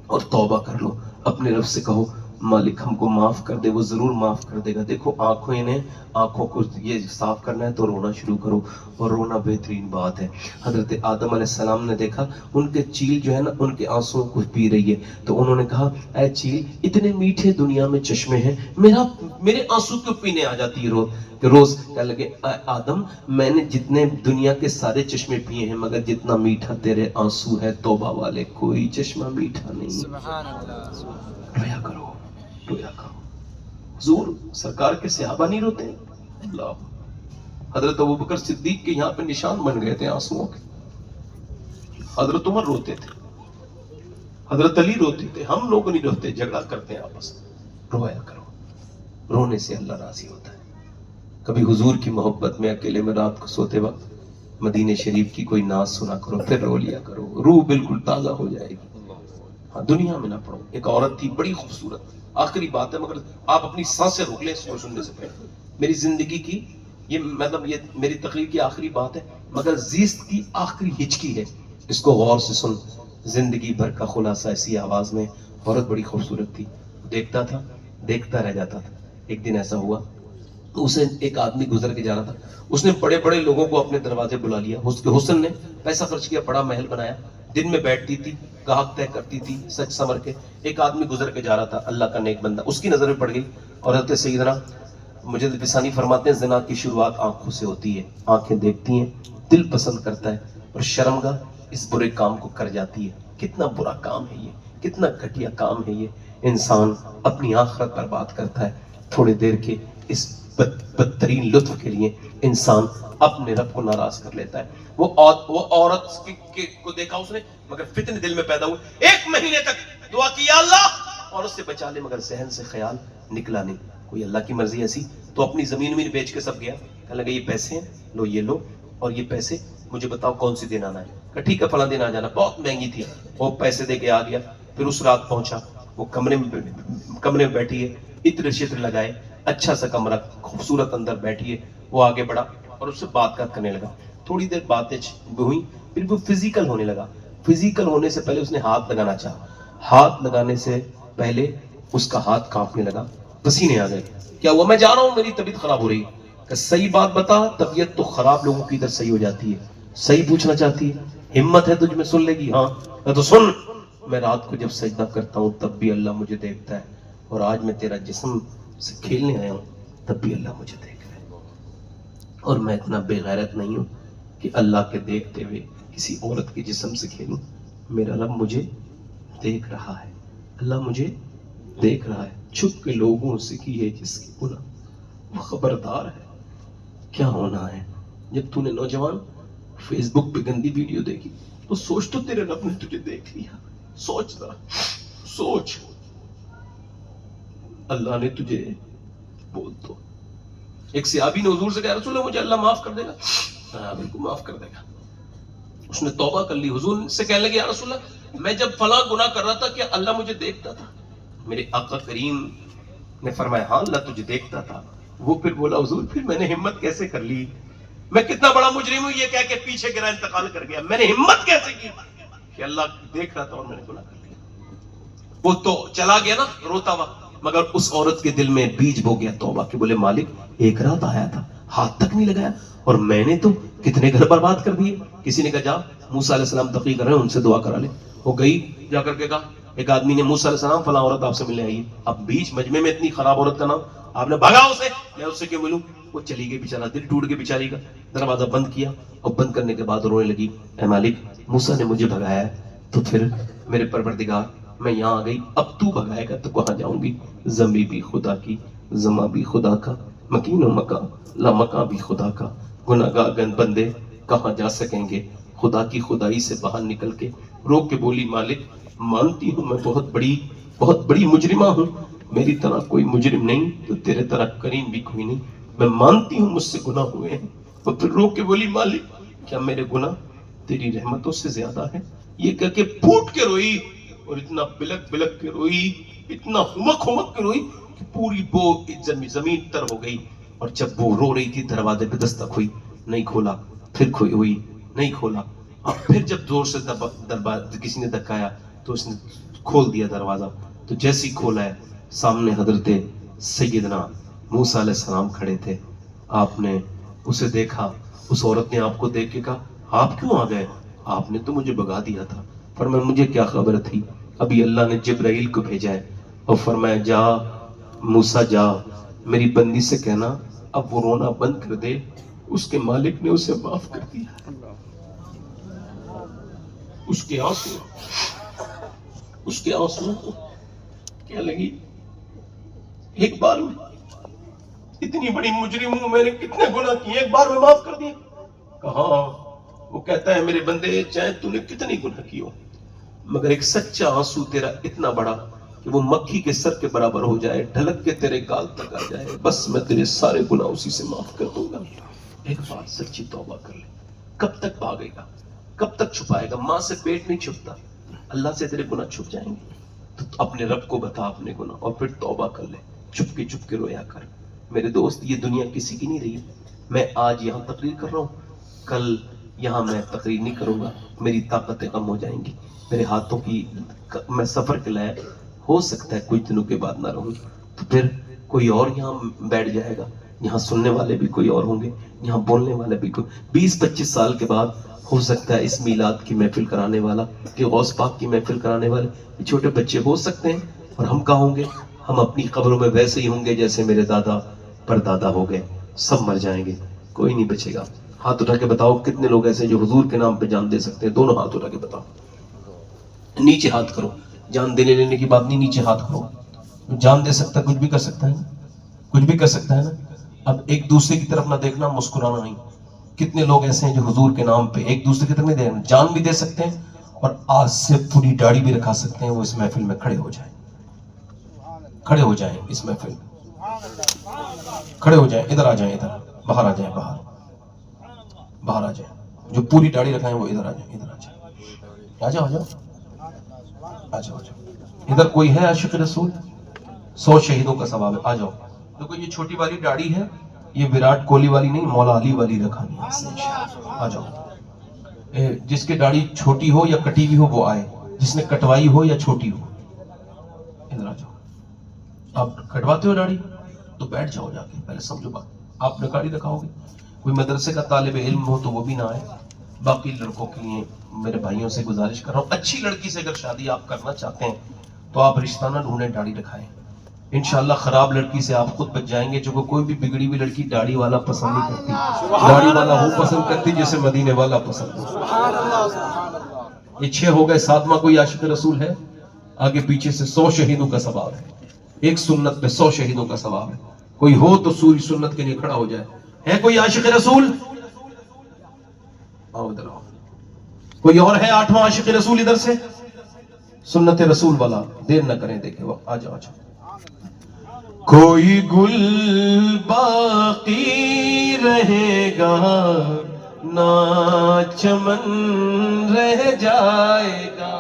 Speaker 1: اور توبہ کر لو. اپنے رب سے کہو مالک ہم کو معاف کر دے, وہ ضرور معاف کر دے گا. دیکھو آنکھوں کو یہ صاف کرنا ہے تو رونا شروع کرو, اور رونا بہترین بات ہے. حضرت آدم علیہ السلام نے دیکھا ان کے چیل جو ہے نا ان کے آنسوں کو پی رہی ہے, تو انہوں نے کہا اے چیل اتنے میٹھے دنیا میں چشمے ہیں, میرے آنسو کیوں پینے آ جاتی ہے روز؟ کہنے لگے آدم میں نے جتنے دنیا کے سارے چشمے پیے ہیں مگر جتنا میٹھا تیرے آنسو ہے توبہ والے کوئی چشمہ میٹھا نہیں.
Speaker 2: سبحان اللہ.
Speaker 1: رویا کرو رویا کرو. حضور سرکار کے صحابہ نہیں روتے ہیں. اللہ حضرت ابوبکر صدیق کے یہاں پہ نشان بن گئے تھے آنسوؤں کے. حضرت عمر روتے تھے, حضرت علی روتے تھے. ہم لوگ نہیں روتے, جھگڑا کرتے ہیں آپس میں. رویا کرو, رونے سے اللہ راضی ہوتا ہے. کبھی حضور کی محبت میں اکیلے میں رات کو سوتے وقت مدینے شریف کی کوئی ناز سنا کرو, پھر رو لیا کرو, روح بالکل تازہ ہو جائے گی. ہاں دنیا میں نہ پڑھو. ایک عورت تھی بڑی خوبصورت, آخری بات ہے مگر آپ اپنی سانسیں روک لیں اس کو سننے سے پہلے. میری زندگی کی یہ میری تقریر کی آخری بات ہے مگر زیست کی آخری ہچکی ہے, اس کو غور سے سن. زندگی بھر کا خلاصہ اسی آواز میں. عورت بڑی خوبصورت تھی, دیکھتا تھا دیکھتا رہ جاتا تھا. ایک دن ایسا ہوا اسے ایک آدمی گزر کے جانا تھا, اس نے بڑے بڑے لوگوں کو اپنے دروازے بلا لیا. اس کے حسن نے پیسہ خرچ کیا, بڑا محل بنایا, دن میں بیٹھتی تھی، گاہک طے کرتی تھی سچ سمر کے. ایک آدمی گزر کے جا رہا تھا، اللہ کا نیک بندہ، اس کی نظر میں پڑ گئی. اور حضرت سیدنا مجد بسانی فرماتے ہیں زنا کی شروعات آنکھوں سے ہوتی ہے، آنکھیں دیکھتی ہیں، دل پسند کرتا ہے اور شرمگاہ اس برے کام کو کر جاتی ہے. کتنا برا کام ہے یہ، کتنا گھٹیا کام ہے یہ. انسان اپنی آخرت برباد کرتا ہے تھوڑی دیر کے اس بدترین لطف کے لیے. انسان اپنے رب کو ناراض کر لیتا ہے. وہ عورت کو دیکھا اس نے، مگر فتنے دل میں پیدا ہوئے. 1 مہینے تک دعا کی، یا اللہ عورت سے بچا لے، مگر ذہن سے خیال نکلا نہیں. کوئی اللہ کی مرضی ایسی تو اپنی زمین میں بیچ کے سب گیا. کہنے لگا یہ پیسے ہیں، لو یہ لو، اور یہ پیسے مجھے بتاؤ کون سی دن آنا ہے. کہا ٹھیک ہے فلاں دن آ جانا. بہت مہنگی تھی، وہ پیسے دے کے آ گیا. پھر اس رات پہنچا، وہ کمرے میں بیٹھی ہے، عطر شطر لگائے، اچھا سا کمرہ، خوبصورت اندر بیٹھی ہے. وہ آگے بڑھا اور اس سے بات کرنے لگا. تھوڑی دیر باتیں ہوئی، پھر وہ فزیکل ہونے لگا. فزیکل ہونے سے پہلے اس نے ہاتھ لگانا چاہا. ہاتھ لگانے سے پہلے اس کا ہاتھ کانپنے لگا، پسینے آ گئے. کیا ہوا؟ میں جا رہا ہوں، میری طبیعت خراب ہو رہی ہے. کہ صحیح بات بتا، طبیعت تو خراب لوگوں کی ادھر صحیح ہو جاتی ہے. صحیح پوچھنا چاہتی ہے، ہمت ہے تجھ میں سن لے گی؟ ہاں. تو سن، میں رات کو جب سجدہ کرتا ہوں تب بھی اللہ مجھے دیکھتا ہے، اور آج میں تیرا جسم سے کھیلنے آیا ہوں تب بھی اللہ مجھے دیکھ رہا ہے. اور میں اتنا بے غیرت نہیں ہوں کہ اللہ کے دیکھتے ہوئے کسی عورت کے جسم سے کھیلوں. میرا رب مجھے دیکھ رہا ہے، اللہ مجھے دیکھ رہا ہے. چھپ کے لوگوں سے کی ہے جس کی گناہ، وہ خبردار ہے کیا ہونا ہے. جب تو نے نوجوان فیس بک پہ گندی ویڈیو دیکھی تو سوچ تو تیرے رب نے تجھے دیکھ لیا. سوچ ذرا، سوچ، اللہ نے تجھے بول تو. ایک صحابی نے حضور سے کہا رسول اللہ مجھے اللہ معاف کر دے گا؟ ہاں بالکل معاف کر دے گا. اس نے توبہ کر لی. حضور سے کہنے لگے یا رسول اللہ میں جب فلاں گناہ کر رہا تھا کیا اللہ مجھے دیکھتا تھا؟ میرے آقا کریم نے فرمایا ہاں اللہ تجھے دیکھتا تھا. وہ پھر بولا حضور پھر میں نے ہمت کیسے کر لی؟ میں کتنا بڑا مجرم ہوں یہ کہہ کے پیچھے گرا انتقال کر گیا. میں نے ہمت کیسے کی کہ اللہ دیکھ رہا تھا اور میں نے گناہ کر لیا. وہ تو چلا گیا نا روتا ہوا، مگر اس عورت کے دل میں بیج بو گیا توبہ کے. بولے مالک ایک رات آیا تھا، ہاتھ تک نہیں لگایا، اور میں نے تو کتنے گھر برباد کر دیے. کسی نے کہا جا موسیٰ علیہ السلام تقریر کر رہے ہیں ان سے دعا کرا لے. وہ گئی، جا کر کے کہا ایک آدمی نے موسیٰ علیہ السلام فلاں عورت آپ سے ملنے آئی ہے. اب بیچ مجمع میں اتنی خراب عورت کا نام، آپ نے بھگا اسے، میں اس سے کیوں ملوں؟ وہ چلی گئی بیچارہ، دل ٹوٹ کے بیچاری کا. دروازہ بند کیا اور بند کرنے کے بعد رونے لگی، اے مالک موسیٰ نے مجھے بھگایا ہے تو پھر میرے پروردگار میں یہاں آ گئی، اب تو بھگائے گا تو کہاں جاؤں گی؟ زمیں بھی خدا کی، زماں بھی خدا کا، مکین و مکان لا مکان بھی خدا کا. گناہگار گن بندے کہاں جا سکیں گے خدا کی خدائی سے باہر نکل کے. رو کے بولی مالک مانتی ہوں میں بہت بڑی مجرمہ ہوں، میری طرح کوئی مجرم نہیں تو تیرے طرح کریم بھی کوئی نہیں. میں مانتی ہوں مجھ سے گناہ ہوئے ہیں. اور پھر رو کے بولی مالک کیا میرے گناہ تیری رحمتوں سے زیادہ ہے؟ یہ کہہ کے پھوٹ کے روئی اور اتنا بلک بلک کے روئی، اتنا ہمک ہمک کے روئی کہ پوری بو زمین تر ہو گئی. اور جب وہ رو رہی تھی دروازے پہ دستک ہوئی، نہیں کھولا، پھر کھوئی ہوئی، نہیں کھولا. اور پھر جب زور سے کسی نے دھکایا تو اس نے کھول دیا دروازہ. تو جیسے ہی کھولا ہے سامنے حضرت سیدنا موسیٰ علیہ السلام کھڑے تھے. آپ نے اسے دیکھا، اس عورت نے آپ کو دیکھ کے کہا آپ کیوں آ گئے؟ آپ نے تو مجھے بھگا دیا تھا. فرمایا مجھے کیا خبر تھی، ابھی اللہ نے جبرائیل کو بھیجا ہے اور فرمایا جا موسیٰ جا میری بندی سے کہنا اب وہ رونا بند کر دے، اس کے مالک نے اسے معاف کر دیا. اس کے آنسو کیا لگی ایک بار میں اتنی بڑی مجرم ہوں، میں نے کتنے گناہ کیے، ایک بار میں معاف کر دیا؟ کہاں؟ وہ کہتا ہے میرے بندے چاہے تو نے کتنی گناہ کی ہو مگر ایک سچا آنسو تیرا اتنا بڑا کہ وہ مکھی کے سر کے برابر ہو جائے، ڈھلک کے تیرے گال تک آ جائے، بس میں تیرے سارے گناہ اسی سے معاف کر دوں گا. ایک بار سچی توبہ کر لے. کب تک بھاگے گا، کب تک چھپائے گا؟ ماں سے پیٹ نہیں چھپتا، اللہ سے تیرے گناہ چھپ جائیں گے. تو اپنے رب کو بتا اپنے گناہ اور پھر توبہ کر لے. چپ کے رویا کر. میرے دوست یہ دنیا کسی کی نہیں رہی. میں آج یہاں تقریر کر رہا ہوں، کل یہاں میں تقریر نہیں کروں گا، میری طاقتیں کم ہو جائیں گی، میرے ہاتھوں کی، میں سفر کے لائق ہو سکتا ہے کچھ دنوں کے بعد نہ رہوں، تو پھر کوئی اور یہاں بیٹھ جائے گا. یہاں سننے والے بھی کوئی اور ہوں گے، یہاں بولنے والے بھی کوئی. 20-25 سال کے بعد ہو سکتا ہے اس میلاد کی محفل کرانے والا کہ غوث پاک کی محفل کرانے والے یہ چھوٹے بچے ہو سکتے ہیں، اور ہم کہاں ہوں گے؟ ہم اپنی قبروں میں ویسے ہی ہوں گے جیسے میرے دادا پردادا ہو گئے، سب مر جائیں گے، کوئی نہیں بچے گا۔ ہاتھ اٹھا کے بتاؤ کتنے لوگ ایسے ہیں جو حضور کے نام پہ جان دے سکتے ہیں؟ دونوں ہاتھ اٹھا کے بتاؤ، نیچے ہاتھ کرو، جان دینے لینے کی بات نہیں، نیچے ہاتھ کرو۔ جان دے سکتا ہے، کچھ بھی کر سکتا ہے نا، کچھ بھی کر سکتا ہے نا۔ اب ایک دوسرے کی طرف نہ دیکھنا، مسکرانا نہیں۔ کتنے لوگ ایسے ہیں جو حضور کے نام پہ ایک دوسرے کی طرف نہیں دیکھنا، جان بھی دے سکتے ہیں اور آج سے پوری داڑھی بھی رکھا سکتے ہیں۔ وہ اس محفل میں کھڑے ہو جائیں، کھڑے ہو جائیں اس محفل میں، کھڑے ہو جائیں، ادھر آ جائیں، ادھر باہر آ جائیں، باہر آ جائیں۔ جو پوری داڑھی رکھائیں وہ ادھر آ جائیں، ادھر آ جائیں، آ جاؤ، آ جاؤ، آ جاؤ، آ جاؤ۔ ادھر کوئی ہے عاشق رسول؟ 100 شہیدوں کا ثواب ہے، آ جاؤ۔ دیکھو یہ چھوٹی والی داڑھی ہے، یہ وراٹ کوہلی والی نہیں، مولا علی والی رکھانی ہے۔ آ جاؤ، جس کی داڑھی چھوٹی ہو یا کٹی ہوئی ہو وہ آئے، جس نے کٹوائی ہو یا چھوٹی ہو ادھر آ جاؤ۔ آپ کٹواتے ہو داڑھی تو بیٹھ جاؤ جا کے، پہلے سمجھو بات۔ آپ نے داڑھی رکھاؤ گے، کوئی مدرسے کا طالب علم ہو تو وہ بھی نہ آئے۔ باقی لڑکوں کے لیے میرے بھائیوں سے گزارش کر رہا ہوں، اچھی لڑکی سے اگر شادی آپ کرنا چاہتے ہیں تو آپ رشتہ نہ ڈھونڈیں، داڑھی رکھائیں۔ انشاءاللہ خراب لڑکی سے آپ خود بچ جائیں گے، جو کوئی بھی بگڑی ہوئی لڑکی داڑھی والا پسند نہیں کرتی، داڑھی والا وہ پسند کرتی جسے مدینے والا پسند ہو۔
Speaker 2: سبحان اللہ، سبحان اللہ۔
Speaker 1: یہ 6 ہو گئے، 7واں کوئی عاشق رسول ہے؟ آگے پیچھے سے 100 شہیدوں کا ثواب ہے، ایک سنت پہ 100 شہیدوں کا ثواب ہے۔ کوئی ہو تو سوری سنت کے لیے کھڑا ہو جائے۔ ہے کوئی عاشق رسول؟ آؤ ادھر آؤ۔ کوئی اور ہے 8واں عاشق رسول ادھر سے؟ سنت رسول والا، دیر نہ کریں، دیکھیں وہ آ جاؤ، آ جاؤ۔ کوئی گل باقی رہے گا نہ چمن رہ جائے گا،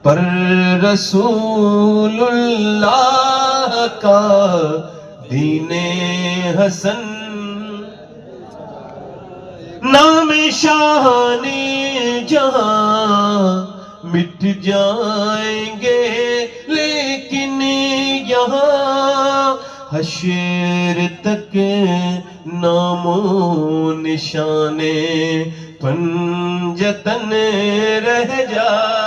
Speaker 1: پر رسول اللہ کا دین حسن نام شان جہاں مٹ جائیں گے، لیکن یہاں حشر تک نام و نشان پنجتن رہ جائے